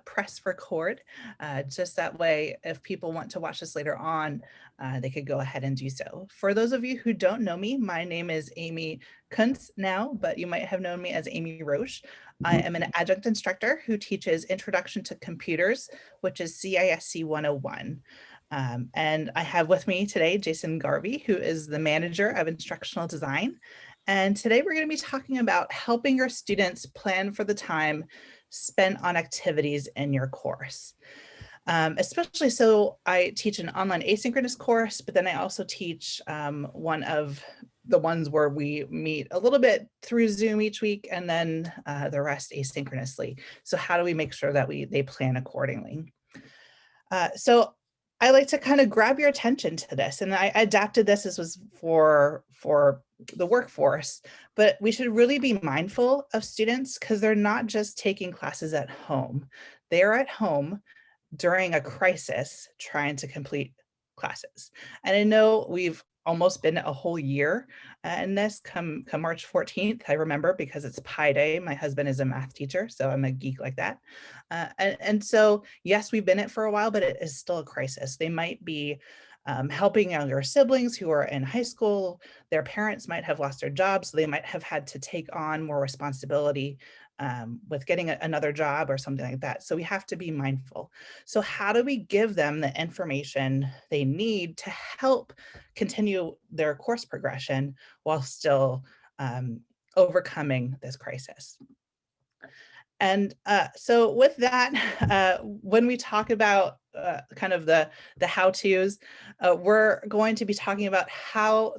press record. Just that way, if people want to watch this later on, they could go ahead and do so. For those of you who don't know me, my name is Amy Kuntz now, but you might have known me as Amy Roche. I am an adjunct instructor who teaches Introduction to Computers, which is CISC 101. And I have with me today Jason Garvey, who is the manager of instructional design. And today we're going to be talking about helping your students plan for the time spent on activities in your course. Especially so I teach an online asynchronous course, but then I also teach one of the ones where we meet a little bit through Zoom each week and then the rest asynchronously. So how do we make sure that they plan accordingly? So I like to kind of grab your attention to this, and I adapted this. This was for the workforce, but we should really be mindful of students because they're not just taking classes at home. They're at home during a crisis trying to complete classes. And I know we've almost been a whole year in this come March 14th. I remember because it's Pi Day. My husband is a math teacher, so I'm a geek like that. And so, yes, we've been it for a while, but it is still a crisis. They might be helping younger siblings who are in high school. Their parents might have lost their jobs, so they might have had to take on more responsibility with getting another job or something like that. So we have to be mindful. So how do we give them the information they need to help continue their course progression while still overcoming this crisis? And so with that, when we talk about kind of the how-tos, we're going to be talking about how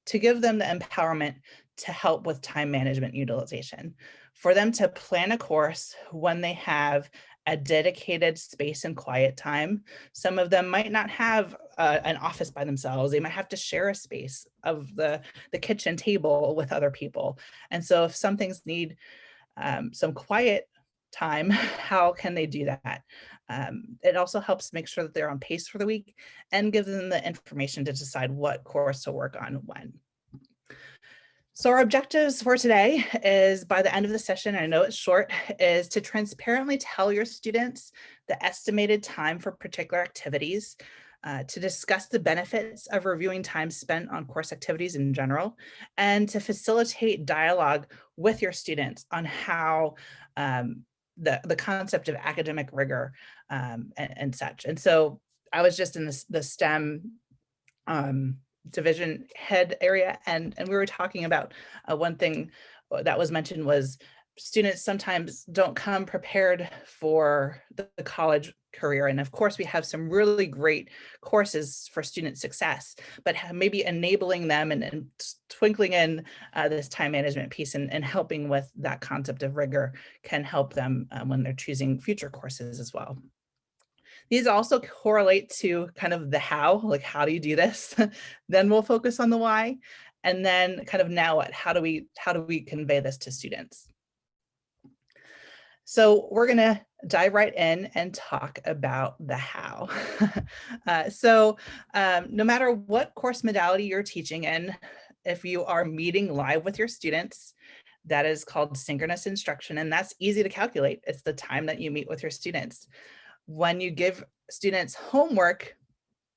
to give them the empowerment to help with time management utilization, for them to plan a course when they have a dedicated space and quiet time. Some of them might not have an office by themselves. They might have to share a space of the kitchen table with other people. And so if some things need some quiet time, how can they do that? It also helps make sure that they're on pace for the week and gives them the information to decide what course to work on when. So our objectives for today is, by the end of the session, I know it's short, is to transparently tell your students the estimated time for particular activities, to discuss the benefits of reviewing time spent on course activities in general, and to facilitate dialogue with your students on how the concept of academic rigor and such. And so I was just in the STEM division head area, and we were talking about one thing that was mentioned was students sometimes don't come prepared for the college career. And of course, we have some really great courses for student success, but maybe enabling them and twinkling in this time management piece and helping with that concept of rigor can help them when they're choosing future courses as well. These also correlate to kind of the how, like how do you do this? Then we'll focus on the why. And then kind of now what, how do we convey this to students? So we're going to dive right in and talk about the how. No matter what course modality you're teaching in, if you are meeting live with your students, that is called synchronous instruction, and that's easy to calculate. It's the time that you meet with your students. When you give students homework,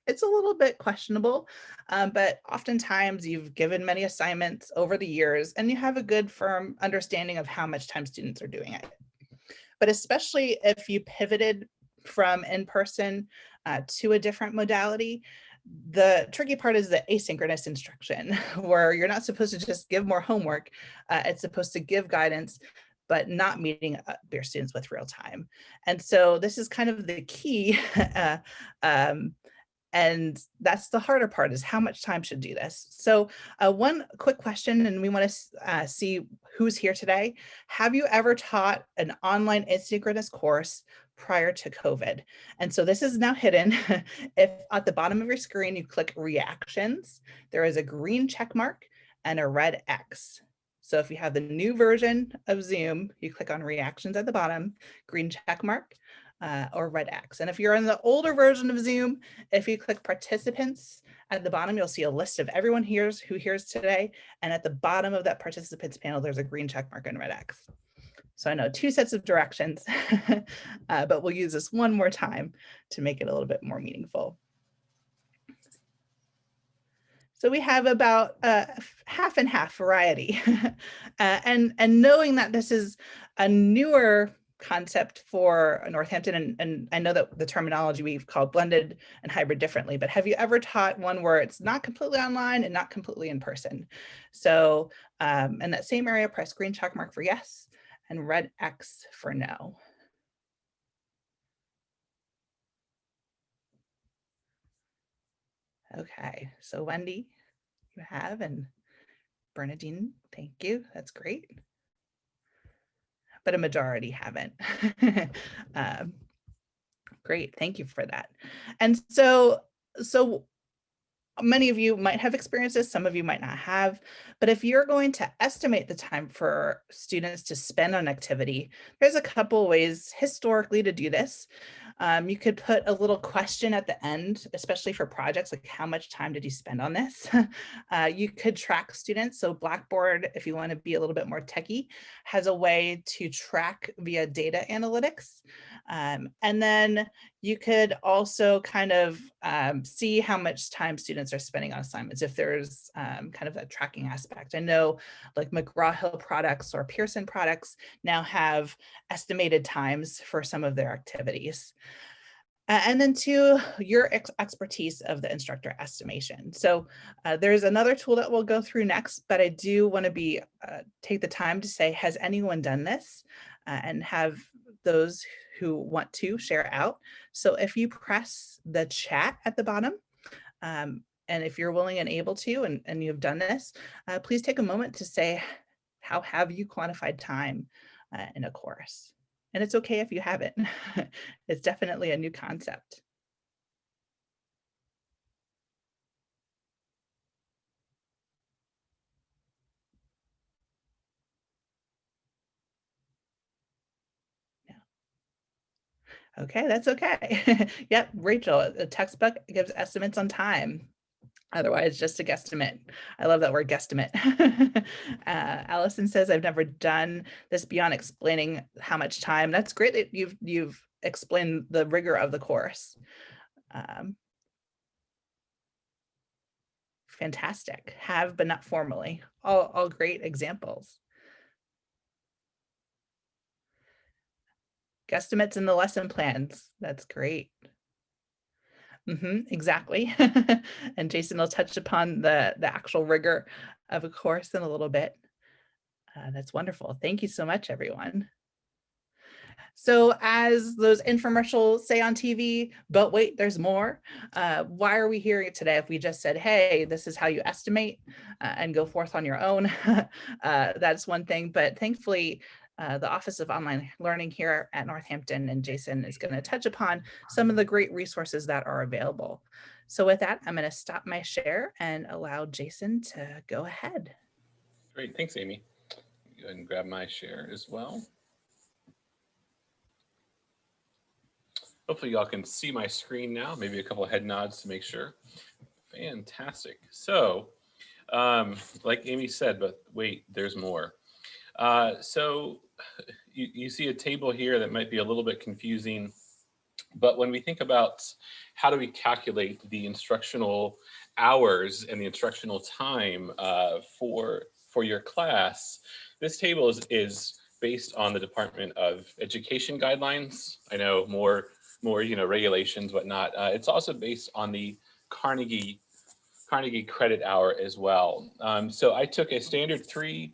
it's a little bit questionable, but oftentimes you've given many assignments over the years and you have a good firm understanding of how much time students are doing it. But especially if you pivoted from in-person to a different modality, the tricky part is the asynchronous instruction, where you're not supposed to just give more homework. It's supposed to give guidance, but not meeting your students with real time. And so this is kind of the key. And that's the harder part, is how much time should do this. So one quick question, and we want to see who's here today. Have you ever taught an online asynchronous course prior to COVID? And so this is now hidden. If at the bottom of your screen, you click reactions, there is a green check mark and a red X. So if you have the new version of Zoom, you click on reactions at the bottom, green check mark, or red X. And if you're in the older version of Zoom, if you click participants at the bottom, you'll see a list of everyone who hears today. And at the bottom of that participants panel, there's a green check mark and red X. So I know 2 sets of directions, but we'll use this one more time to make it a little bit more meaningful. So we have about half and half variety. And knowing that this is a newer concept for Northampton, and I know that the terminology we've called blended and hybrid differently, but have you ever taught one where it's not completely online and not completely in person? So in that same area, press green check mark for yes and red X for no. Okay, so Wendy, you have, and Bernadine, thank you. That's great. But a majority haven't. um, great, thank you for that. And so many of you might have experienced this, some of you might not have, but if you're going to estimate the time for students to spend on activity, there's a couple ways historically to do this. You could put a little question at the end, especially for projects, like how much time did you spend on this? You could track students. So Blackboard, if you want to be a little bit more techie, has a way to track via data analytics. And then you could also kind of see how much time students are spending on assignments if there's kind of a tracking aspect. I know like McGraw-Hill products or Pearson products now have estimated times for some of their activities. And then to your expertise of the instructor estimation. So there's another tool that we'll go through next, but I do want to take the time to say, has anyone done this? And have those who want to share out. So if you press the chat at the bottom, and if you're willing and able to, and you've done this, please take a moment to say, how have you quantified time in a course? And it's okay if you haven't. It's definitely a new concept. Yeah. Okay, that's okay. Yep, Rachel, a textbook gives estimates on time. Otherwise, just a guesstimate. I love that word, guesstimate. Allison says, I've never done this beyond explaining how much time. That's great that you've explained the rigor of the course. Fantastic. Have, but not formally. All great examples. Guesstimates in the lesson plans. That's great. Exactly. And Jason will touch upon the actual rigor of a course in a little bit. That's wonderful. Thank you so much, everyone. So as those infomercials say on TV, but wait, there's more. Why are we hearing it today? If we just said, hey, this is how you estimate and go forth on your own, that's one thing. But thankfully, the Office of Online Learning here at Northampton, and Jason is going to touch upon some of the great resources that are available. So with that, I'm going to stop my share and allow Jason to go ahead. Great, thanks, Amy. Go ahead and grab my share as well. Hopefully y'all can see my screen now, maybe a couple of head nods to make sure. Fantastic. So, like Amy said, but wait, there's more. So you see a table here that might be a little bit confusing, but when we think about how do we calculate the instructional hours and the instructional time for your class, this table is based on the Department of Education guidelines. I know more regulations, whatnot. It's also based on the Carnegie credit hour as well. So I took a standard three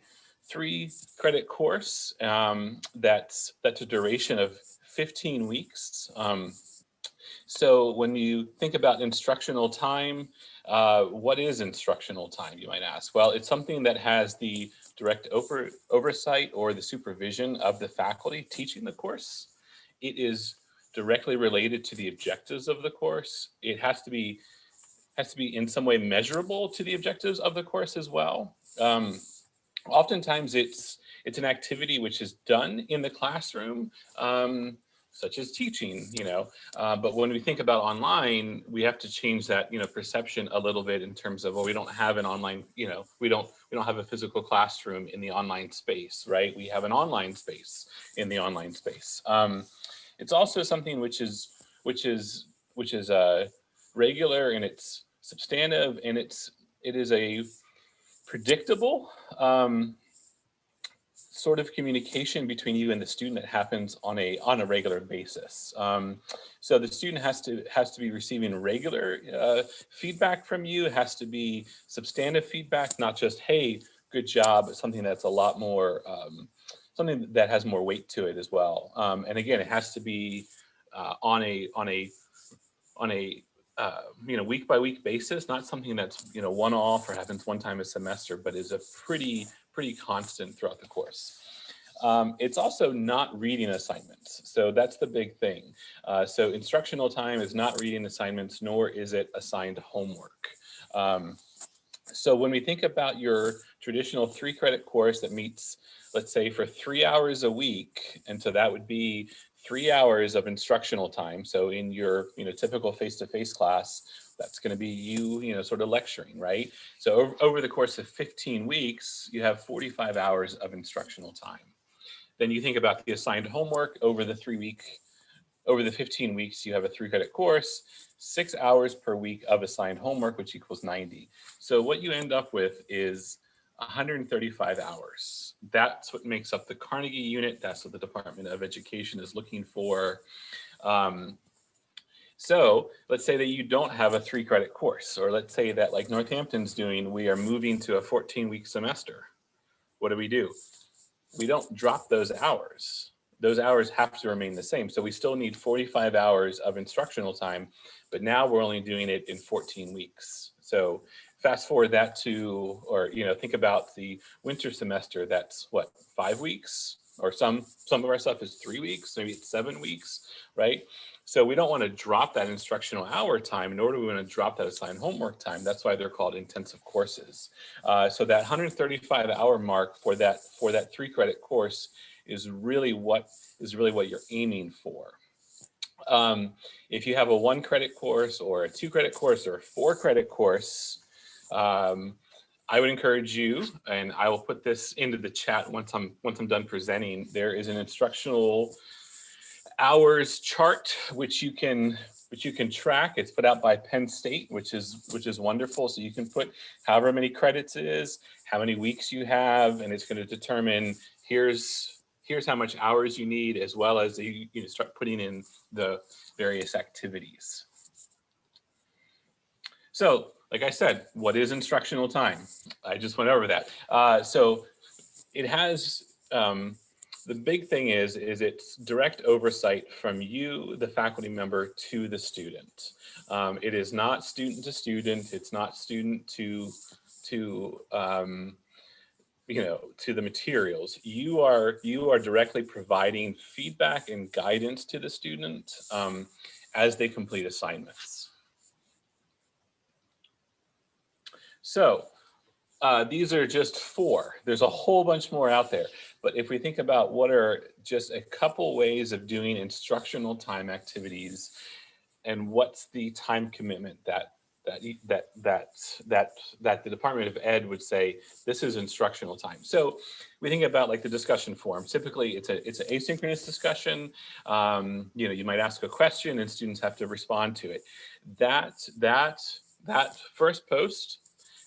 credit course that's a duration of 15 weeks. So when you think about instructional time, what is instructional time, you might ask? Well, it's something that has the direct oversight or the supervision of the faculty teaching the course. It is directly related to the objectives of the course. It has to be in some way measurable to the objectives of the course as well. Oftentimes it's an activity which is done in the classroom, such as teaching, but when we think about online, we have to change that, perception a little bit in terms of, well, we don't have an online, we don't have a physical classroom in the online space, right? We have an online space in the online space. It's also something which is regular, and it's substantive, and it is a predictable sort of communication between you and the student that happens on a regular basis. So the student has to be receiving regular feedback from you. It has to be substantive feedback, not just, hey, good job, but something that's a lot more, something that has more weight to it as well. And again, it has to be on a week by week basis, not something that's one off or happens one time a semester, but is a pretty constant throughout the course. It's also not reading assignments. So that's the big thing. So instructional time is not reading assignments, nor is it assigned homework. So when we think about your traditional 3-credit course that meets, let's say, for 3 hours a week, and so that would be 3 hours of instructional time. So in your typical face-to-face class, that's going to be you sort of lecturing, right? So over the course of 15 weeks, you have 45 hours of instructional time. Then you think about the assigned homework over the 15 weeks, you have a 3-credit course, 6 hours per week of assigned homework, which equals 90. So what you end up with is 135 hours. That's what makes up the Carnegie unit. That's what the Department of Education is looking for. So let's say that you don't have a 3-credit course, or let's say that, like Northampton's doing, we are moving to a 14-week semester. What do? We don't drop those hours. Those hours have to remain the same. So we still need 45 hours of instructional time, but now we're only doing it in 14 weeks. So fast forward that to, or think about the winter semester. That's what, 5 weeks? Or some of our stuff is 3 weeks, maybe it's 7 weeks, right? So we don't want to drop that instructional hour time, nor do we want to drop that assigned homework time. That's why they're called intensive courses. So that 135-hour mark for that 3-credit course is really what you're aiming for. If you have a 1-credit course or a 2-credit course or a 4-credit course, I would encourage you, and I will put this into the chat once I'm done presenting. There is an instructional hours chart which you can track. It's put out by Penn State, which is wonderful. So you can put however many credits it is, how many weeks you have, and it's going to determine here's how much hours you need, as well as you start putting in the various activities. So, like I said, what is instructional time? I just went over that. So it has, the big thing is it's direct oversight from you, the faculty member, to the student. It is not student to student. It's not student to the materials. You are directly providing feedback and guidance to the student as they complete assignments. So these are just 4. There's a whole bunch more out there. But if we think about what are just a couple ways of doing instructional time activities, and what's the time commitment that the Department of Ed would say this is instructional time. So we think about like the discussion forum. Typically, it's an asynchronous discussion. You might ask a question and students have to respond to it. That first post,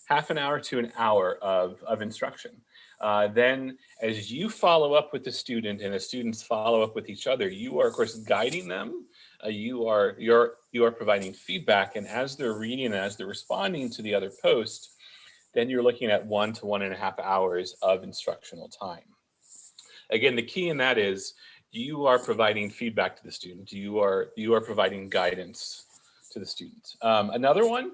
half an hour to an hour of instruction. Then as you follow up with the student and the students follow up with each other, you are of course guiding them. You are providing feedback, and as they're reading and as they're responding to the other post, then you're looking at 1 to 1.5 hours of instructional time. Again, the key in that is you are providing feedback to the student. You are providing guidance to the student. Another one,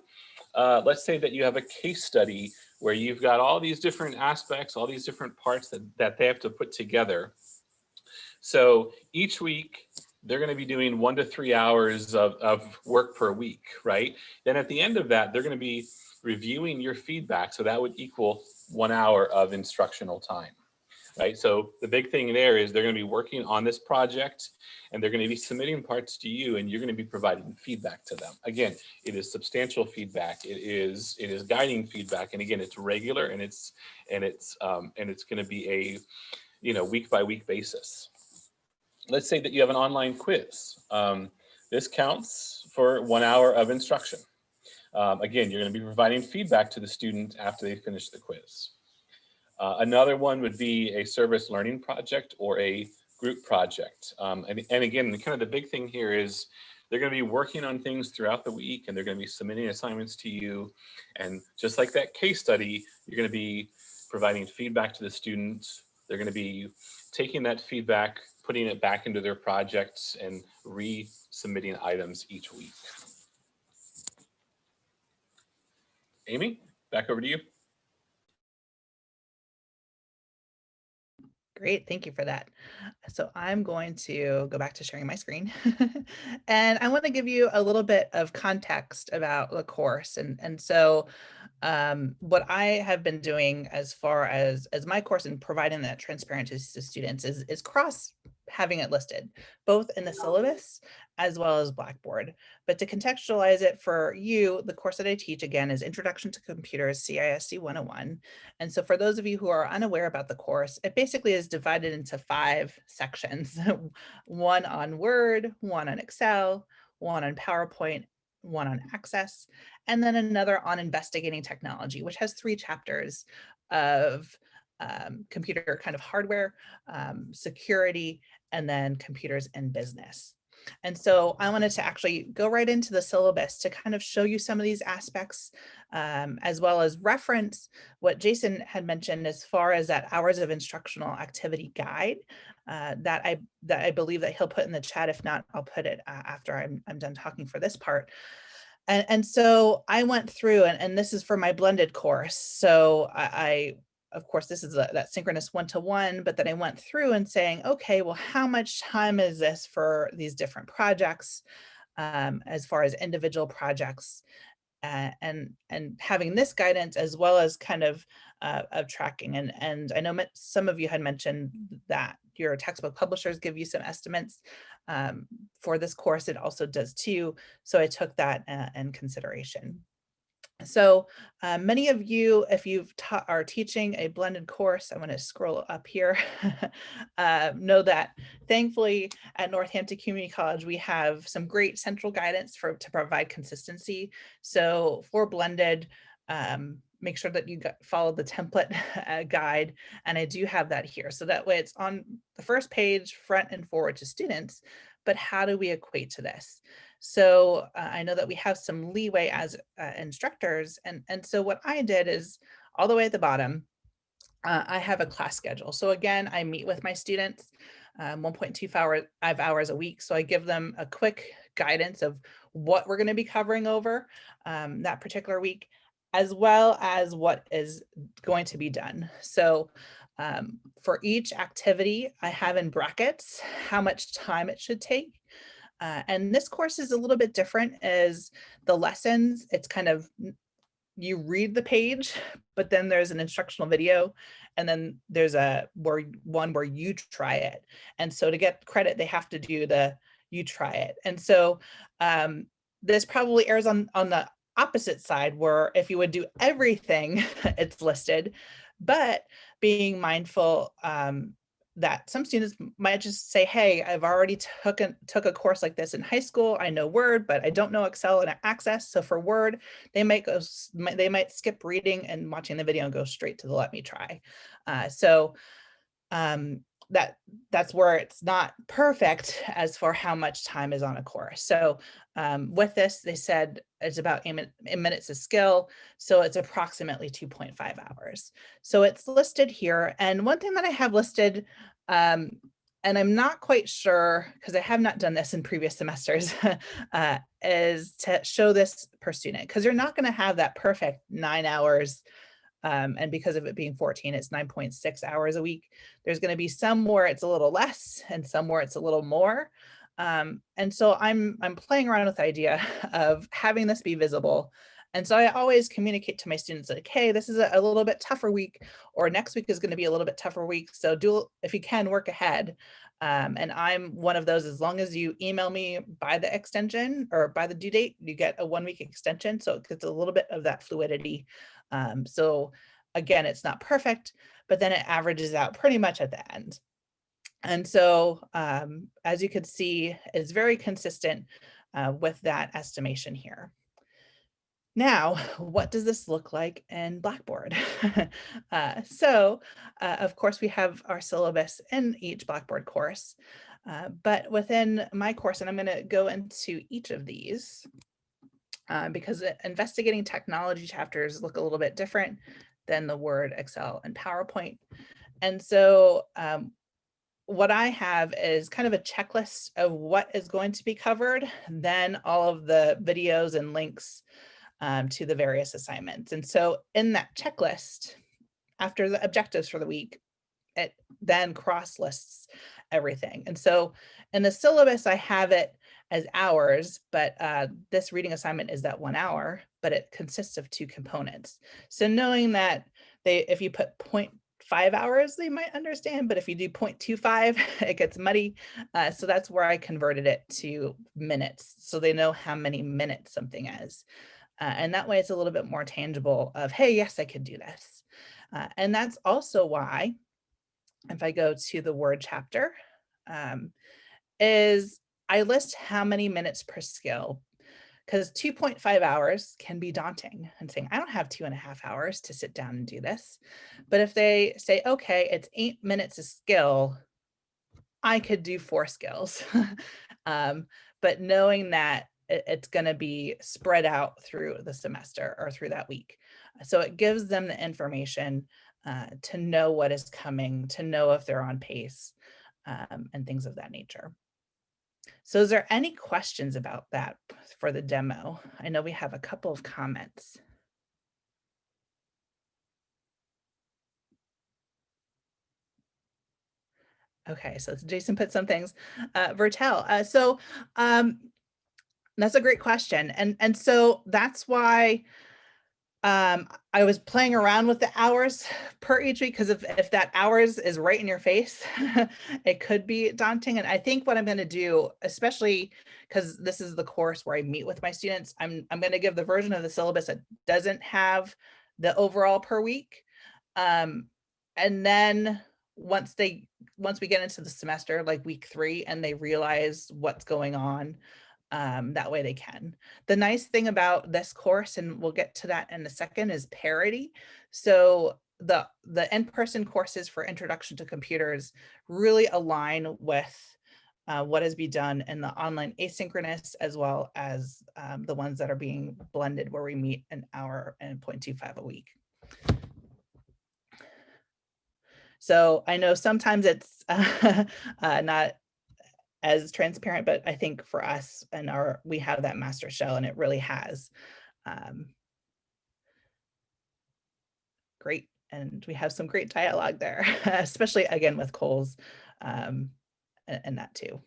let's say that you have a case study where you've got all these different aspects, all these different parts that they have to put together. So each week, they're going to be doing 1 to 3 hours of work per week, right? Then at the end of that, they're going to be reviewing your feedback. So that would equal 1 hour of instructional time. right? So the big thing there is they're going to be working on this project and they're going to be submitting parts to you and you're going to be providing feedback to them. Again, it is substantial feedback. It is guiding feedback. And again, it's regular and it's going to be a, week by week basis. Let's say that you have an online quiz. This counts for 1 hour of instruction. Again, you're going to be providing feedback to the student after they finish the quiz. Another one would be a service learning project or a group project. And again, kind of the big thing here is they're going to be working on things throughout the week and they're going to be submitting assignments to you. And just like that case study, you're going to be providing feedback to the students. They're going to be taking that feedback, putting it back into their projects and resubmitting items each week. Amy, back over to you. Great, thank you for that. So I'm going to go back to sharing my screen. And I want to give you a little bit of context about the course. And so what I have been doing as far as my course and providing that transparency to students is cross having it listed, both in the syllabus as well as Blackboard. But to contextualize it for you, the course that I teach, again, is Introduction to Computers, CISC 101. And so for those of you who are unaware about the course, it basically is divided into 5 sections, one on Word, one on Excel, one on PowerPoint, one on Access, and then another on investigating technology, which has 3 chapters of computer kind of hardware, security, and then computers and business. And so I wanted to actually go right into the syllabus to kind of show you some of these aspects, as well as reference what Jason had mentioned as far as that hours of instructional activity guide that I believe that he'll put in the chat. If not, I'll put it after I'm done talking for this part. And so I went through, and this is for my blended course. So I of course, this is that synchronous one-to-one, but then I went through and saying, okay, well, how much time is this for these different projects, as far as individual projects, and having this guidance as well as kind of tracking. And I know some of you had mentioned that your textbook publishers give you some estimates for this course. It also does too. So I took that in consideration. So many of you, if you've are teaching a blended course, I'm going to scroll up here, know that thankfully at Northampton Community College, we have some great central guidance to provide consistency. So for blended, make sure that you follow the template guide, and I do have that here. So that way it's on the first page, front and forward to students, but how do we equate to this? So I know that we have some leeway as instructors. And so what I did is all the way at the bottom, I have a class schedule. So again, I meet with my students 1.25 hours a week. So I give them a quick guidance of what we're going to be covering over that particular week, as well as what is going to be done. So for each activity, I have in brackets how much time it should take. And this course is a little bit different as the lessons. It's kind of, you read the page, but then there's an instructional video, and then there's one where you try it. And so to get credit, they have to do the you try it. And so this probably errs on the opposite side, where if you would do everything, it's listed, but being mindful that some students might just say, hey, I've already took a course like this in high school. I know Word, but I don't know Excel and Access. So for Word, they might skip reading and watching the video and go straight to the let me try. That's where it's not perfect as for how much time is on a course. So with this, they said it's about 8 minutes of skill. So it's approximately 2.5 hours. So it's listed here. And one thing that I have listed, and I'm not quite sure because I have not done this in previous semesters, is to show this per student, because you're not going to have that perfect 9 hours. And because of it being 14, it's 9.6 hours a week. There's going to be some where it's a little less and some where it's a little more. And so I'm playing around with the idea of having this be visible And so I always communicate to my students like, hey, this is a little bit tougher week, or next week is going to be a little bit tougher week. So do, if you can, work ahead. And I'm one of those, as long as you email me by the extension or by the due date, you get a 1-week extension. So it gets a little bit of that fluidity. So again, it's not perfect, but then it averages out pretty much at the end. And so as you can see, it's very consistent with that estimation here. Now, what does this look like in Blackboard? Of course, we have our syllabus in each Blackboard course, but within my course, and I'm going to go into each of these because investigating technology chapters look a little bit different than the Word, Excel, and PowerPoint. And so what I have is kind of a checklist of what is going to be covered, then all of the videos and links to the various assignments. And so in that checklist, after the objectives for the week, it then cross lists everything. And so in the syllabus, I have it as hours, but this reading assignment is that 1 hour, but it consists of 2 components. So knowing that if you put 0.5 hours, they might understand, but if you do 0.25, it gets muddy. So that's where I converted it to minutes. So they know how many minutes something is. And that way it's a little bit more tangible of, hey, yes, I could do this. And that's also why, if I go to the Word chapter, is I list how many minutes per skill, because 2.5 hours can be daunting and saying, I don't have 2.5 hours to sit down and do this. But if they say, okay, it's 8 minutes a skill, I could do 4 skills. But knowing that it's going to be spread out through the semester or through that week. So it gives them the information to know what is coming, to know if they're on pace, and things of that nature. So is there any questions about that for the demo? I know we have a couple of comments. Okay, so Jason put some things. Vertel, that's a great question. And so that's why I was playing around with the hours per each week, because if that hours is right in your face, it could be daunting. And I think what I'm going to do, especially because this is the course where I meet with my students, I'm going to give the version of the syllabus that doesn't have the overall per week. And then once we get into the semester, like week 3, and they realize what's going on, that way they can. The nice thing about this course, and we'll get to that in a second, is parity. So the in-person courses for Introduction to Computers really align with what is being done in the online asynchronous, as well as the ones that are being blended, where we meet an hour and 0.25 a week. So I know sometimes it's not as transparent, but I think for us and we have that master shell, and it really has. Great. And we have some great dialogue there, especially again with Coles and that too.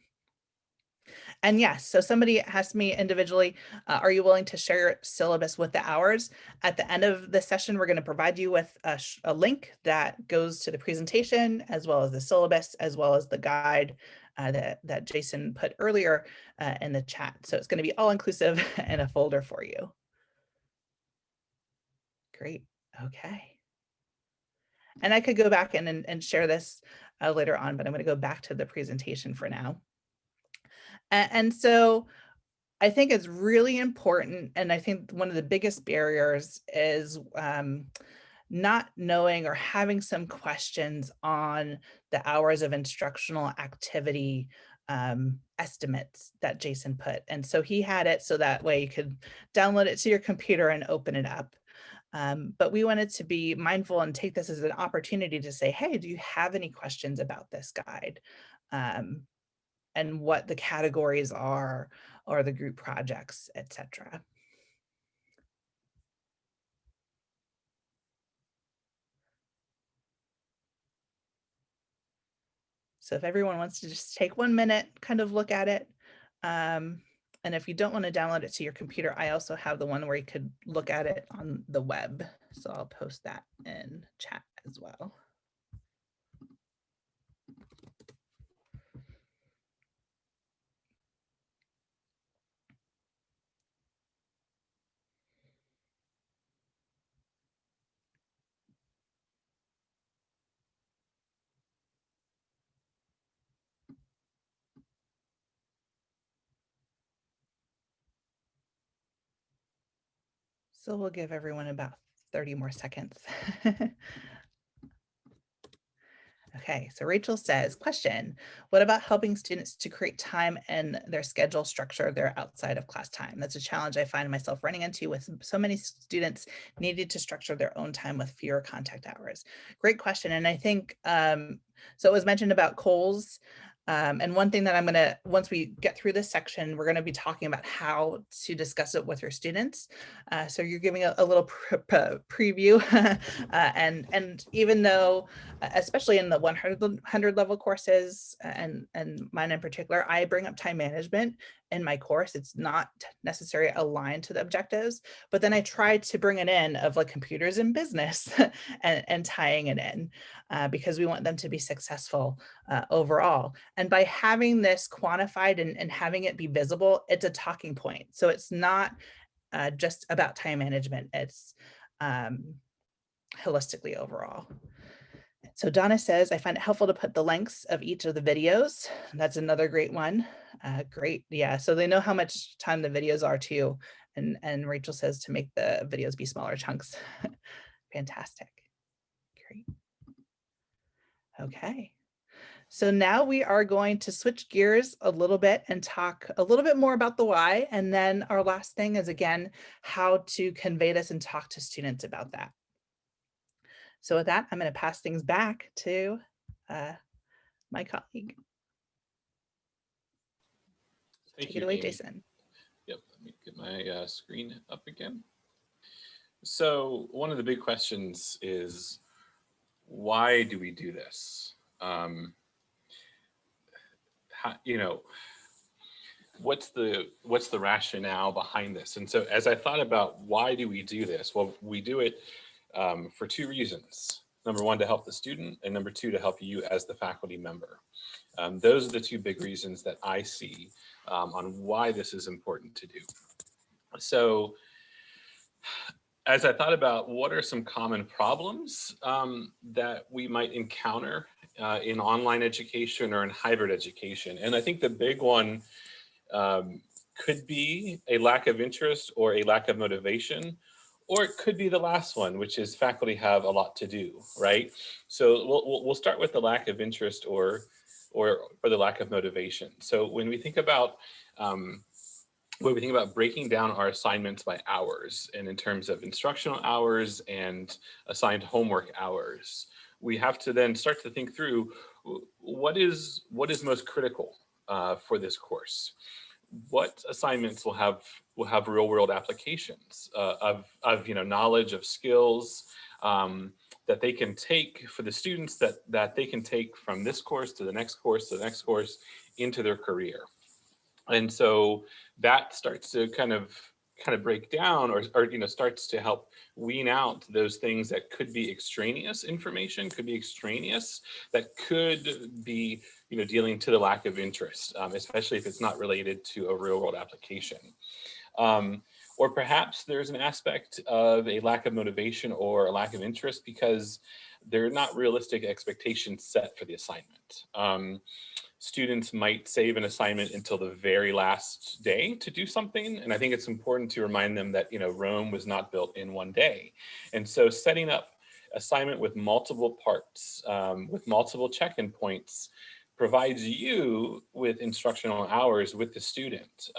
And yes, so somebody asked me individually, are you willing to share your syllabus with the hours? At the end of the session, we're going to provide you with a link that goes to the presentation, as well as the syllabus, as well as the guide that Jason put earlier in the chat. So it's going to be all inclusive in a folder for you. Great. Okay. And I could go back and share this later on, but I'm going to go back to the presentation for now. And so I think it's really important, and I think one of the biggest barriers is not knowing or having some questions on the hours of instructional activity estimates that Jason put. And so he had it so that way you could download it to your computer and open it up. But we wanted to be mindful and take this as an opportunity to say, hey, do you have any questions about this guide? And what the categories are, or the group projects, etc. So if everyone wants to just take 1 minute, kind of look at it, And if you don't want to download it to your computer, I also have the one where you could look at it on the web. So I'll post that in chat as well. So we'll give everyone about 30 more seconds. Okay, so Rachel says, question, what about helping students to create time in their schedule structure their outside of class time? That's a challenge I find myself running into with so many students needing to structure their own time with fewer contact hours. Great question. And I think, so it was mentioned about Coles. And one thing that I'm gonna, once we get through this section, we're gonna be talking about how to discuss it with your students. So you're giving a little preview. And even though, especially in the 100 level courses, and mine in particular, I bring up time management in my course. It's not necessarily aligned to the objectives, but then I try to bring it in of like computers and business and tying it in because we want them to be successful overall. And by having this quantified and having it be visible, it's a talking point. So it's not just about time management. It's holistically overall. So Donna says, I find it helpful to put the lengths of each of the videos. That's another great one. Great. Yeah. So they know how much time the videos are too. And Rachel says to make the videos be smaller chunks. Fantastic. Great. Okay. So now we are going to switch gears a little bit and talk a little bit more about the why. And then our last thing is, again, how to convey this and talk to students about that. So with that, I'm going to pass things back to my colleague. Take it away, Amy. Jason. Yep, let me get my screen up again. So one of the big questions is, why do we do this? What's the rationale behind this? And so as I thought about why do we do this? Well, we do it for two reasons. Number one, to help the student, and number two, to help you as the faculty member. Those are the two big reasons that I see on why this is important to do. So as I thought about what are some common problems that we might encounter in online education or in hybrid education, and I think the big one could be a lack of interest or a lack of motivation, or it could be the last one, which is faculty have a lot to do, right? So we'll start with the lack of interest or the lack of motivation. So when we think about breaking down our assignments by hours, and in terms of instructional hours and assigned homework hours, we have to then start to think through what is most critical for this course. What assignments will have real world applications of knowledge, of skills that they can take for the students, that they can take from this course to the next course to the next course into their career. And so that starts to kind of break down or starts to help wean out those things that could be extraneous information, could be extraneous, that could be dealing to the lack of interest, especially if it's not related to a real world application. Or perhaps there's an aspect of a lack of motivation or a lack of interest because they're not realistic expectations set for the assignment. Students might save an assignment until the very last day to do something. And I think it's important to remind them that, Rome was not built in one day. And so setting up assignment with multiple parts, with multiple check-in points, provides you with instructional hours with the student,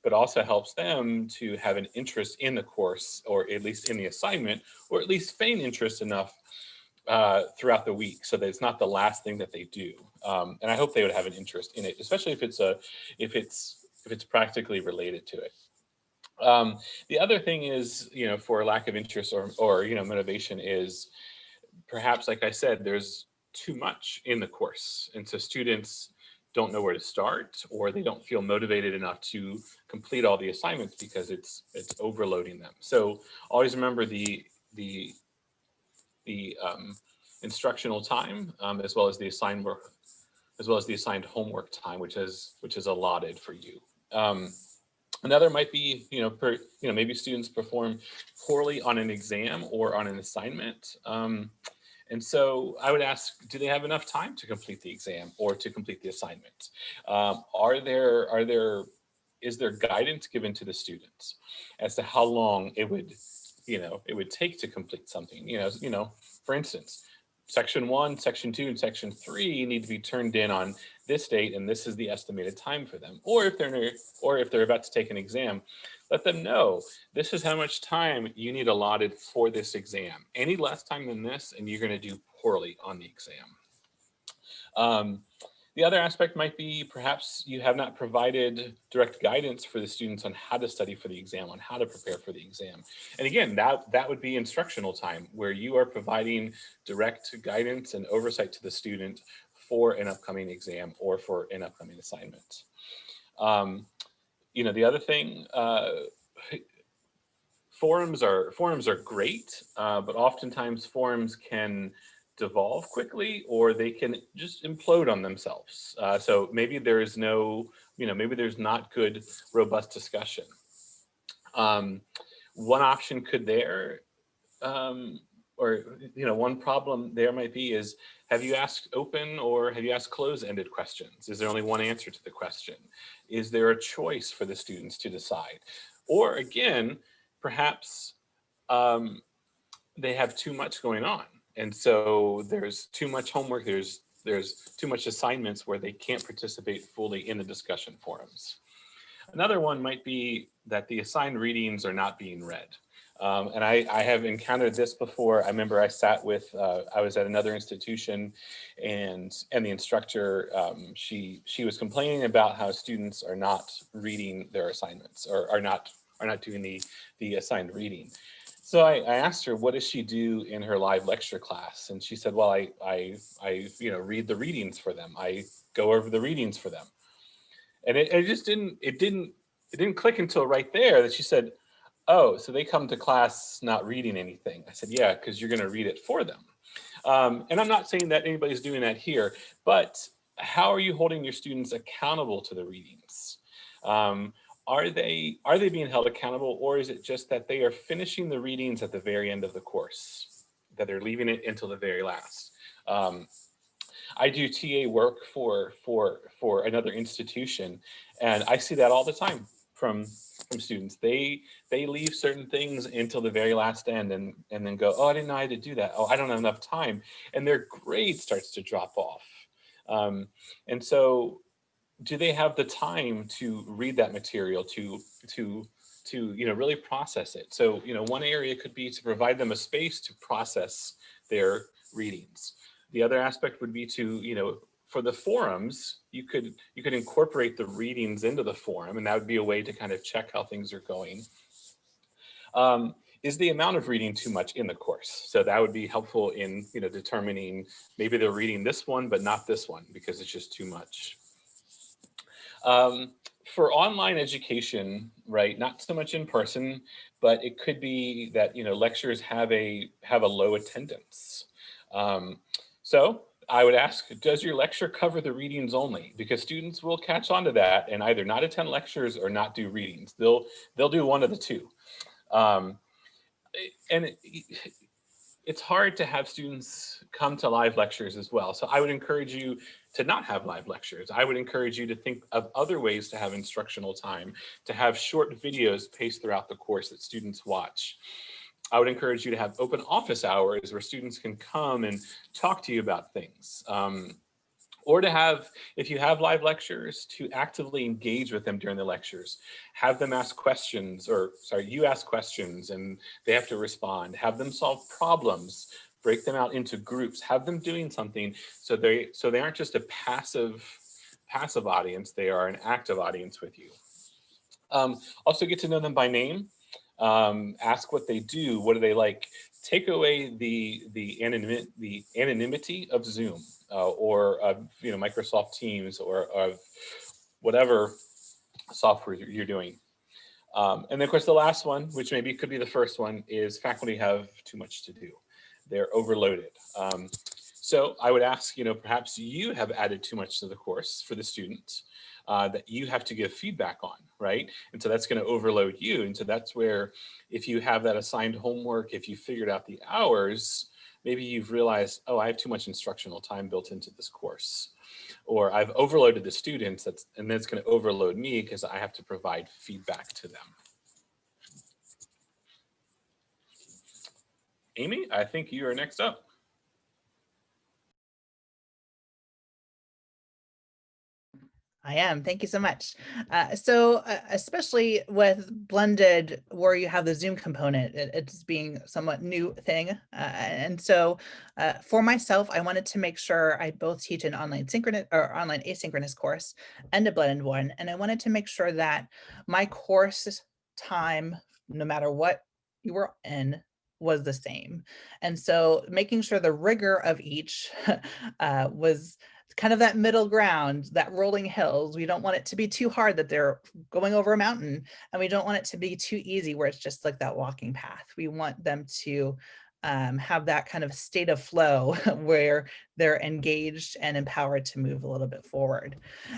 but also helps them to have an interest in the course, or at least in the assignment, or at least feign interest enough throughout the week, so that it's not the last thing that they do. And I hope they would have an interest in it, especially if it's practically related to it. The other thing is, for lack of interest or motivation is perhaps, like I said, there's too much in the course, and so students don't know where to start, or they don't feel motivated enough to complete all the assignments because it's overloading them. So always remember the instructional time, as well as the assigned work, as well as the assigned homework time, which is allotted for you. Another might be, maybe students perform poorly on an exam or on an assignment. And so I would ask, do they have enough time to complete the exam or to complete the assignment? Is there guidance given to the students as to how long it would take to complete something? For instance, section 1, section 2, and section 3 need to be turned in on this date, and this is the estimated time for them. Or if they're about to take an exam, let them know this is how much time you need allotted for this exam. Any less time than this, and you're going to do poorly on the exam. The other aspect might be perhaps you have not provided direct guidance for the students on how to study for the exam, on how to prepare for the exam. And again, that would be instructional time, where you are providing direct guidance and oversight to the student for an upcoming exam or for an upcoming assignment. The other thing, forums are great, but oftentimes forums can devolve quickly, or they can just implode on themselves. So maybe there's not good, robust discussion. One option one problem there might be is, have you asked open or have you asked closed-ended questions? Is there only one answer to the question? Is there a choice for the students to decide? Or again, perhaps they have too much going on. And so there's too much homework, there's too much assignments where they can't participate fully in the discussion forums. Another one might be that the assigned readings are not being read. And I have encountered this before. I remember I was at another institution, and the instructor, she was complaining about how students are not reading their assignments, or are not doing the assigned reading. So I asked her, what does she do in her live lecture class? And she said, well, I read the readings for them. I go over the readings for them. And it just didn't click until right there that she said, oh, so they come to class not reading anything. I said, yeah, because you're going to read it for them. And I'm not saying that anybody's doing that here, but how are you holding your students accountable to the readings? Are they being held accountable, or is it just that they are finishing the readings at the very end of the course, that they're leaving it until the very last? I do TA work for another institution, and I see that all the time from students. They leave certain things until the very last end, and then go, oh, I didn't know I had to do that. Oh, I don't have enough time, and their grade starts to drop off. And so, do they have the time to read that material, to really process it? So one area could be to provide them a space to process their readings. The other aspect would be to for the forums, you could incorporate the readings into the forum, and that would be a way to kind of check how things are going. Is the amount of reading too much in the course? So that would be helpful in determining, maybe they're reading this one but not this one because it's just too much. For online education, right, not so much in person, but it could be that lectures have a low attendance. So I would ask, does your lecture cover the readings only? Because students will catch on to that and either not attend lectures or not do readings. They'll do one of the two. And it's hard to have students come to live lectures as well. So I would encourage you to not have live lectures. I would encourage you to think of other ways to have instructional time, to have short videos paced throughout the course that students watch. I would encourage you to have open office hours where students can come and talk to you about things. Or to have, if you have live lectures, to actively engage with them during the lectures. Have them ask questions, you ask questions and they have to respond. Have them solve problems, break them out into groups, have them doing something so they aren't just a passive audience, they are an active audience with you. Also get to know them by name. Ask what they do, what do they like. take away the anonymity of Zoom or of Microsoft Teams or of whatever software you're doing. And then of course the last one, which maybe could be the first one, is faculty have too much to do. They're overloaded. So I would ask, perhaps you have added too much to the course for the students that you have to give feedback on, right? And so that's going to overload you. And so that's where, if you have that assigned homework, if you figured out the hours, maybe you've realized, oh, I have too much instructional time built into this course. Or I've overloaded the students, and then it's going to overload me because I have to provide feedback to them. Amy, I think you are next up. I am. Thank you so much. Especially with blended, where you have the Zoom component, it's being somewhat new thing. And so for myself, I wanted to make sure I both teach an online synchronous or online asynchronous course and a blended one. And I wanted to make sure that my course time, no matter what you were in, was the same. And so making sure the rigor of each was kind of that middle ground, that rolling hills. We don't want it to be too hard that they're going over a mountain, and we don't want it to be too easy where it's just like that walking path. We want them to have that kind of state of flow where they're engaged and empowered to move a little bit forward.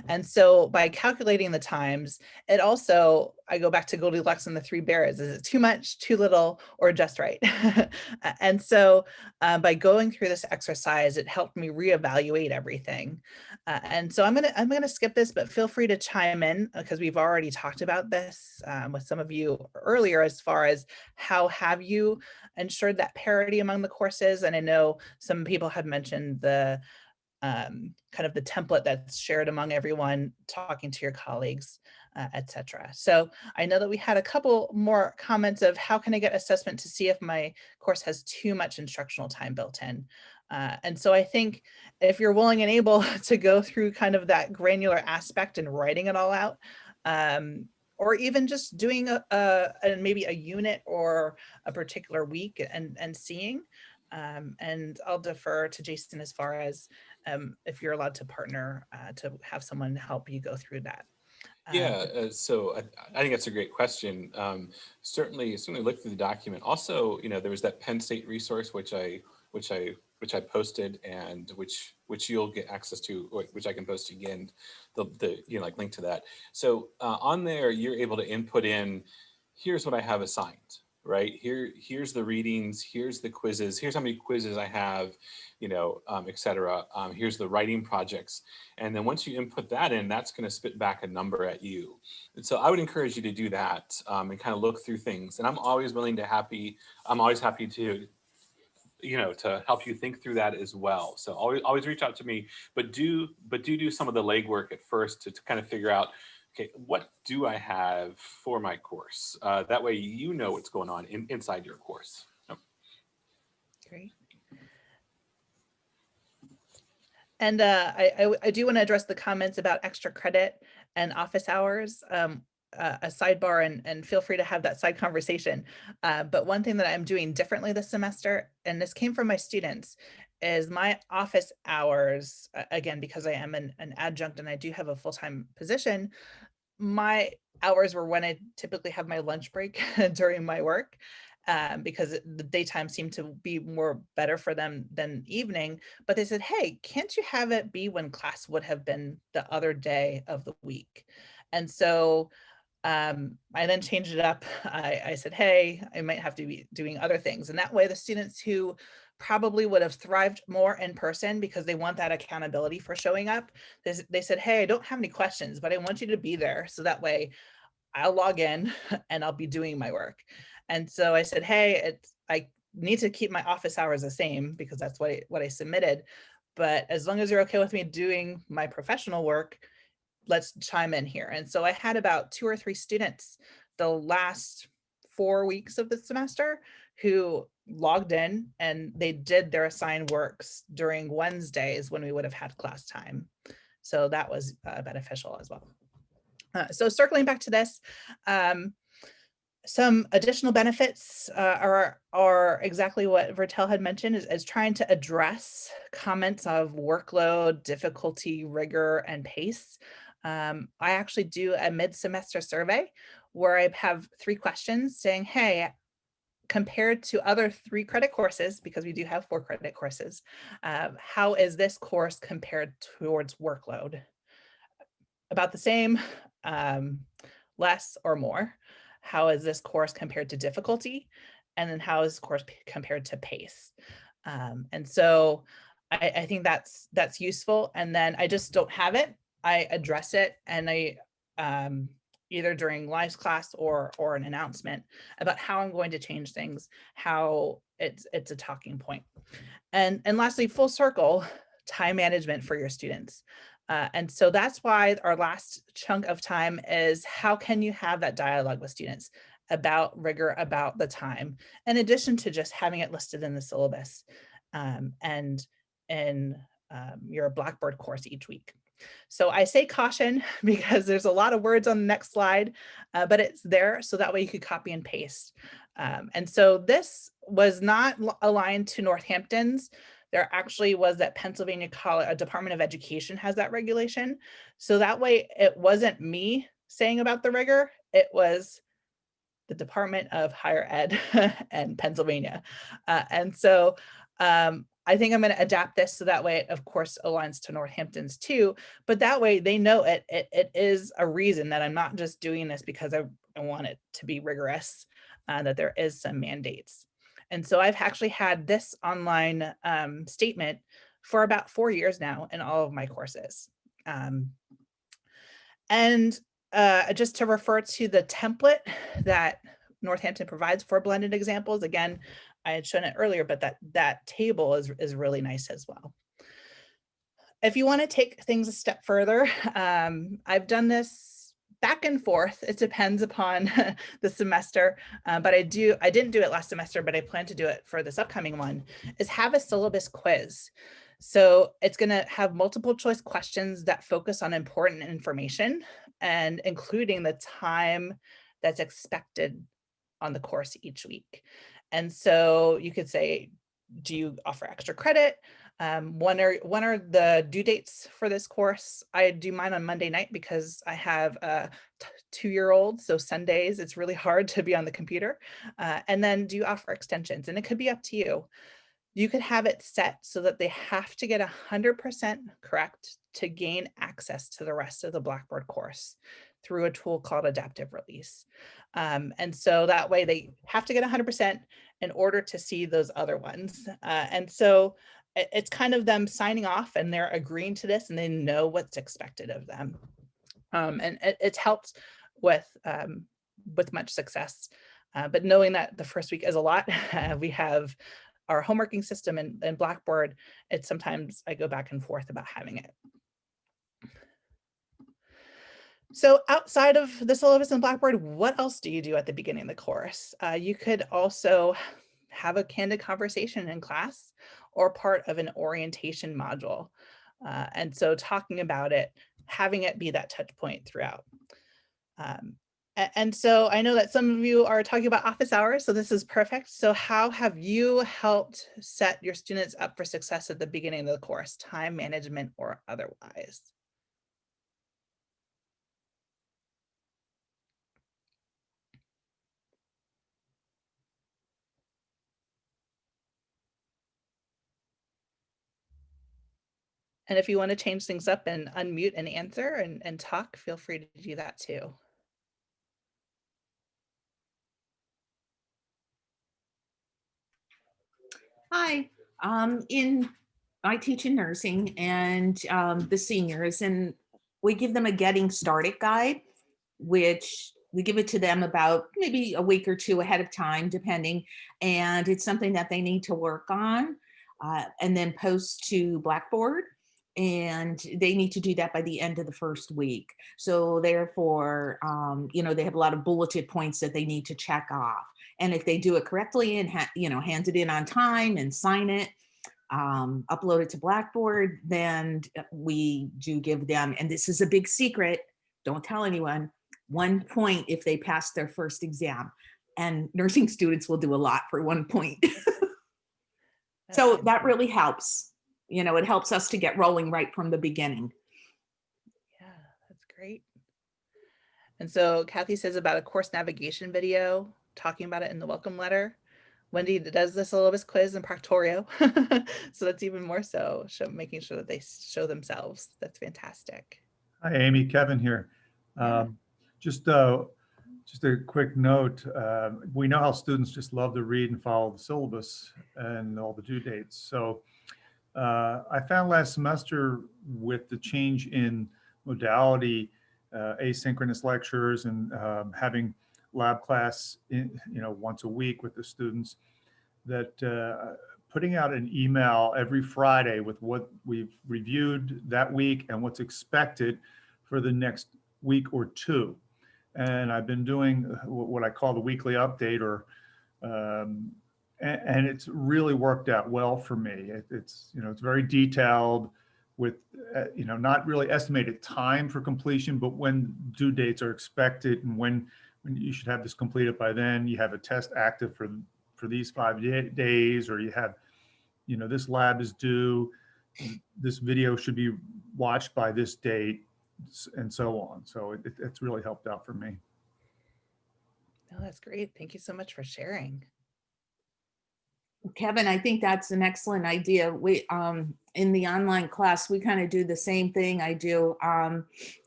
And so by calculating the times, it also, I go back to Goldilocks and the Three Bears. Is it too much, too little, or just right? And so by going through this exercise, it helped me reevaluate everything. And so I'm gonna skip this, but feel free to chime in because we've already talked about this with some of you earlier, as far as how have you ensured that parity among the courses. And I know some people have mentioned the kind of the template that's shared among everyone, talking to your colleagues, etc. So I know that we had a couple more comments of how can I get assessment to see if my course has too much instructional time built in. And so I think if you're willing and able to go through kind of that granular aspect and writing it all out, or even just doing maybe a unit or a particular week and seeing. And I'll defer to Jason as far as if you're allowed to partner to have someone help you go through that. Yeah, so I think that's a great question. Certainly look through the document. Also, there was that Penn State resource which I posted, and which you'll get access to, which I can post again. The like link to that. So on there, you're able to input in, here's what I have assigned. Right here's the readings, here's the quizzes, here's how many quizzes I have, etc. Here's the writing projects, and then once you input that in, that's going to spit back a number at you. And so I would encourage you to do that and kind of look through things. And I'm always happy to to help you think through that as well. So always reach out to me, but do some of the legwork at first to kind of figure out, okay, what do I have for my course? That way you know what's going on inside your course. Great. And I do want to address the comments about extra credit and office hours. A sidebar, and feel free to have that side conversation. But one thing that I'm doing differently this semester, and this came from my students, is my office hours, again, because I am an adjunct and I do have a full-time position, my hours were when I typically have my lunch break during my work, because the daytime seemed to be more better for them than evening. But they said, hey, can't you have it be when class would have been the other day of the week? And so I then changed it up. I said, hey, I might have to be doing other things. And that way the students who probably would have thrived more in person because they want that accountability for showing up, they said, hey, I don't have any questions, but I want you to be there. So that way I'll log in and I'll be doing my work. And so I said, hey, I need to keep my office hours the same because that's what I submitted. But as long as you're okay with me doing my professional work, let's chime in here. And so I had about 2 or 3 students the last 4 weeks of the semester who logged in and they did their assigned works during Wednesdays when we would have had class time. So that was beneficial as well. So circling back to this, Some additional benefits are exactly what Vertel had mentioned, is trying to address comments of workload, difficulty, rigor, and pace. I actually do a mid-semester survey where I have 3 questions saying, hey, compared to other 3 credit courses, because we do have 4 credit courses, how is this course compared towards workload? About the same, less, or more? How is this course compared to difficulty? And then how is this course compared to pace? And so I think that's useful. And then I just don't have it. I address it, and I either during live class or an announcement about how I'm going to change things, how it's a talking point. And lastly, full circle, time management for your students. And so that's why our last chunk of time is how can you have that dialogue with students about rigor, about the time, in addition to just having it listed in the syllabus and in your Blackboard course each week. So I say caution because there's a lot of words on the next slide, but it's there so that way you could copy and paste. And so this was not aligned to Northampton's. There actually was that Pennsylvania College, a Department of Education has that regulation. So that way it wasn't me saying about the rigor, it was the Department of Higher Ed and Pennsylvania. And so I think I'm going to adapt this so that way it, of course, aligns to Northampton's too. But that way they know it is a reason that I'm not just doing this because I want it to be rigorous, that there is some mandates. And so I've actually had this online statement for about 4 years now in all of my courses. And just to refer to the template that Northampton provides for blended examples, again, I had shown it earlier, but that table is really nice as well. If you want to take things a step further, I've done this back and forth. It depends upon the semester, but I didn't do it last semester, but I plan to do it for this upcoming one, is have a syllabus quiz. So it's going to have multiple choice questions that focus on important information and including the time that's expected on the course each week. And so you could say, do you offer extra credit? When are the due dates for this course? I do mine on Monday night because I have a 2-year-old, so Sundays it's really hard to be on the computer. And then do you offer extensions? And it could be up to you. You could have it set so that they have to get 100% correct to gain access to the rest of the Blackboard course through a tool called Adaptive Release. And so that way they have to get 100% in order to see those other ones. And so it's kind of them signing off and they're agreeing to this and they know what's expected of them. And it's helped with much success. But knowing that the first week is a lot, we have our homeworking system and Blackboard, it's sometimes I go back and forth about having it. So outside of the syllabus and Blackboard, what else do you do at the beginning of the course? You could also have a candid conversation in class or part of an orientation module. And so talking about it, having it be that touch point throughout. And so I know that some of you are talking about office hours, so this is perfect. So how have you helped set your students up for success at the beginning of the course, time management or otherwise? And if you want to change things up and unmute and answer and talk, feel free to do that too. Hi, I teach in nursing and the seniors, and we give them a getting started guide, which we give it to them about maybe a week or 2 ahead of time, depending. And it's something that they need to work on and then post to Blackboard. And they need to do that by the end of the first week. So therefore, they have a lot of bulleted points that they need to check off. And if they do it correctly and hand it in on time and sign it, upload it to Blackboard, then we do give them, and this is a big secret, don't tell anyone, 1 point if they pass their first exam. and nursing students will do a lot for 1 point. So that really helps. You know, it helps us to get rolling right from the beginning. Yeah, that's great. And so Kathy says about a course navigation video, talking about it in the welcome letter. Wendy does the syllabus quiz and proctorio. So that's even more so making sure that they show themselves. That's fantastic. Hi, Amy. Kevin here. Yeah. Just a quick note. We know how students just love to read and follow the syllabus and all the due dates. So I found last semester with the change in modality, asynchronous lectures and having lab class once a week with the students, that putting out an email every Friday with what we've reviewed that week and what's expected for the next week or two. And I've been doing what I call the weekly update, and it's really worked out well for me. It's very detailed with not really estimated time for completion, but when due dates are expected and when you should have this completed by then. You have a test active for these 5 days, or you have, this lab is due, this video should be watched by this date, and so on. So it's really helped out for me. Oh, that's great. Thank you so much for sharing. Kevin, I think that's an excellent idea. We in the online class, we kind of do the same thing. I do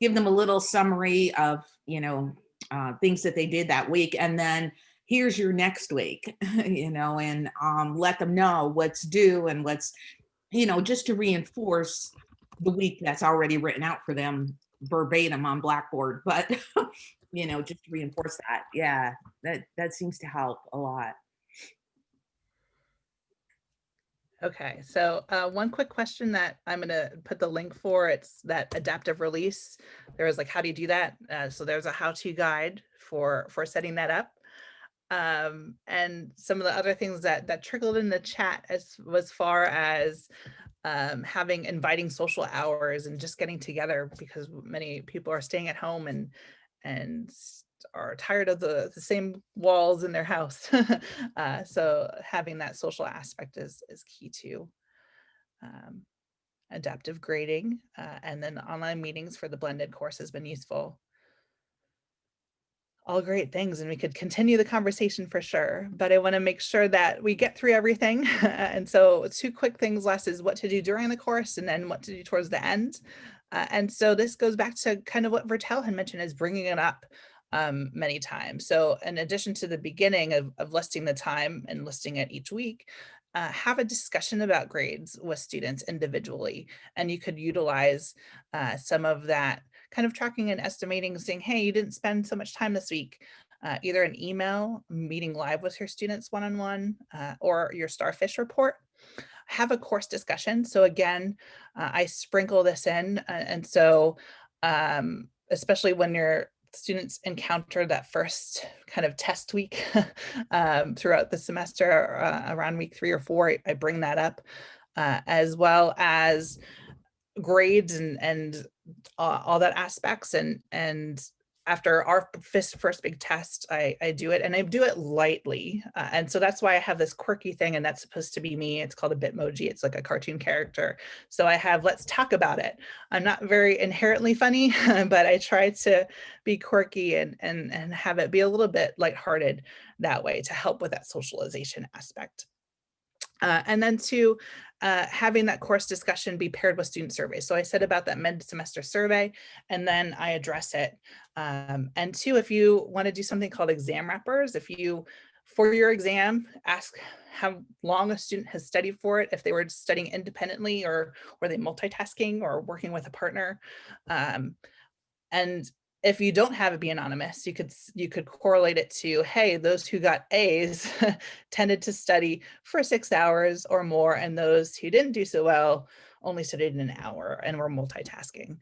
give them a little summary of things that they did that week, and then here's your next week, and let them know what's due and what's, just to reinforce the week that's already written out for them verbatim on Blackboard. But just to reinforce that. Yeah, that seems to help a lot. Okay, so one quick question that I'm going to put the link for, it's that adaptive release. There was like, how do you do that? So there's a how-to guide for setting that up. And some of the other things that trickled in the chat as far as inviting social hours and just getting together, because many people are staying at home and are tired of the same walls in their house. So having that social aspect is key too. Adaptive grading and then online meetings for the blended course has been useful. All great things, and we could continue the conversation for sure, but I want to make sure that we get through everything. And so 2 quick things less is what to do during the course and then what to do towards the end. And so this goes back to kind of what Vertel had mentioned, is bringing it up many times. So in addition to the beginning of listing the time and listing it each week, have a discussion about grades with students individually. And you could utilize some of that kind of tracking and estimating, saying, hey, you didn't spend so much time this week. Either an email, meeting live with your students one-on-one, or your starfish report. Have a course discussion. So again, I sprinkle this in. And so especially when your students encounter that first kind of test week throughout the semester, around week 3 or 4, I bring that up, as well as grades and all that aspects. And after our first big test, I do it, and I do it lightly. And so that's why I have this quirky thing, and that's supposed to be me. It's called a Bitmoji. It's like a cartoon character. So I have, let's talk about it. I'm not very inherently funny, but I try to be quirky and have it be a little bit lighthearted that way to help with that socialization aspect. And then to having that course discussion be paired with student surveys. So I said about that mid-semester survey, and then I address it. And 2, if you want to do something called exam wrappers, if you, for your exam, ask how long a student has studied for it, if they were studying independently, or were they multitasking or working with a partner. And if you don't have it be anonymous, you could correlate it to, hey, those who got A's tended to study for 6 hours or more, and those who didn't do so well only studied an hour and were multitasking.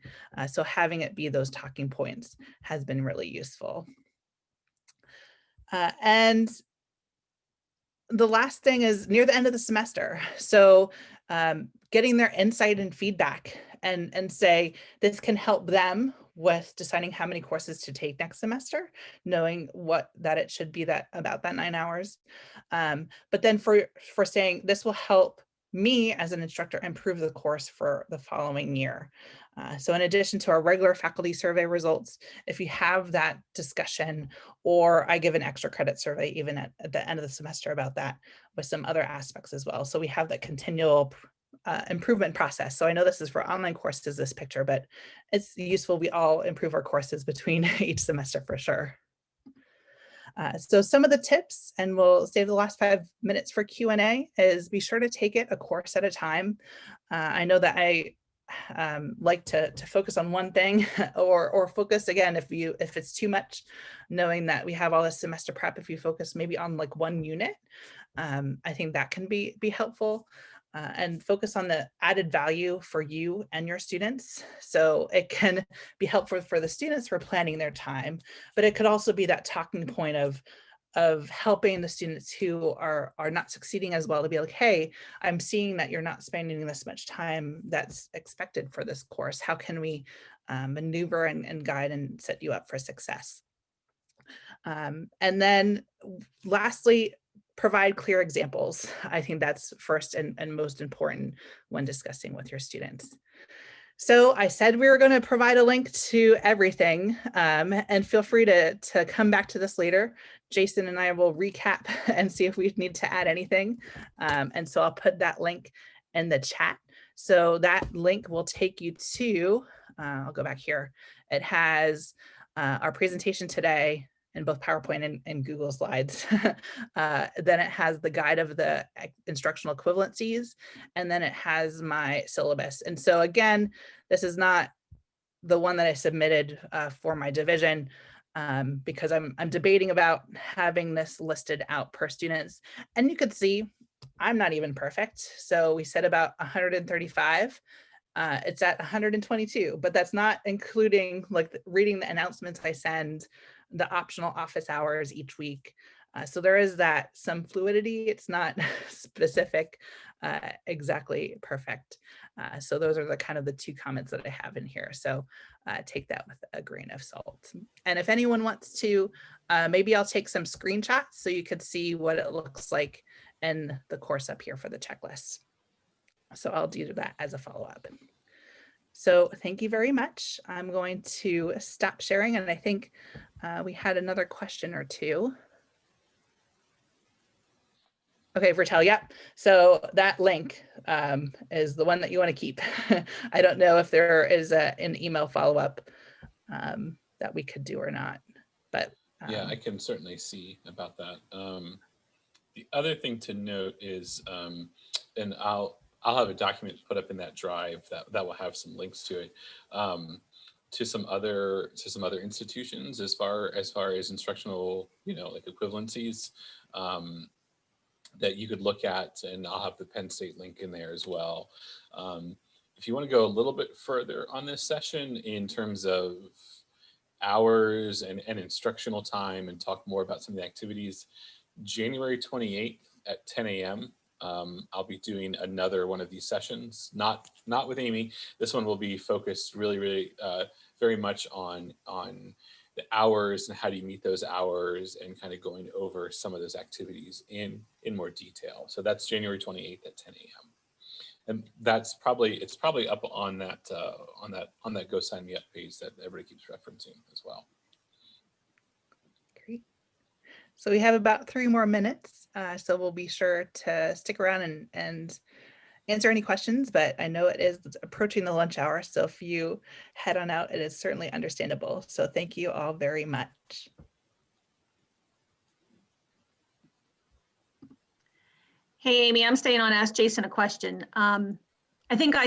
So having it be those talking points has been really useful. And the last thing is near the end of the semester. So getting their insight and feedback and say, this can help them with deciding how many courses to take next semester, knowing that it should be about that 9 hours. But then for saying this will help me as an instructor improve the course for the following year. So in addition to our regular faculty survey results, if you have that discussion, or I give an extra credit survey even at the end of the semester about that with some other aspects as well. So we have that continual improvement process. So I know this is for online courses, this picture, but it's useful. We all improve our courses between each semester for sure. So some of the tips, and we'll save the last 5 minutes for Q&A, is be sure to take it a course at a time. I know that I like to focus on one thing, or focus again if it's too much, knowing that we have all this semester prep. If you focus maybe on like one unit, I think that can be helpful. And focus on the added value for you and your students. So it can be helpful for the students for planning their time, but it could also be that talking point of helping the students who are not succeeding as well to be like, hey, I'm seeing that you're not spending this much time that's expected for this course. How can we maneuver and guide and set you up for success? And then lastly, provide clear examples. I think that's first and most important when discussing with your students. So I said we were going to provide a link to everything, and feel free to come back to this later. Jason and I will recap and see if we need to add anything. And so I'll put that link in the chat. So that link will take you to, I'll go back here. It has our presentation today in both PowerPoint and Google Slides. Then it has the guide of the instructional equivalencies, and then it has my syllabus. And so again, this is not the one that I submitted for my division, because I'm debating about having this listed out per students. And you could see I'm not even perfect. So we said about 135. It's at 122, but that's not including like reading the announcements I send, the optional office hours each week. So there is some fluidity. It's not specific, exactly perfect. So those are the 2 comments that I have in here. So take that with a grain of salt. And if anyone wants to, maybe I'll take some screenshots so you could see what it looks like in the course up here for the checklist. So I'll do that as a follow-up. So thank you very much. I'm going to stop sharing, and I think we had another question or 2. Okay, Vertel, yep. So that link is the one that you want to keep. I don't know if there is an email follow-up that we could do or not, but yeah, I can certainly see about that. The other thing to note is, and I'll have a document put up in that drive that will have some links to it, to some other institutions as far as instructional, like equivalencies, that you could look at, and I'll have the Penn State link in there as well. If you want to go a little bit further on this session in terms of hours and instructional time, and talk more about some of the activities, January 28th at 10 a.m. I'll be doing another one of these sessions, not with Amy. This one will be focused really very much on the hours and how do you meet those hours, and kind of going over some of those activities in more detail. So that's January 28th at 10 a.m. And it's probably up on that Go Sign Me Up page that everybody keeps referencing as well. great. So we have about 3 more minutes. So we'll be sure to stick around and answer any questions, but I know it's approaching the lunch hour. So if you head on out, it is certainly understandable. So thank you all very much. Hey, Amy, I'm staying on Ask Jason a question. I think I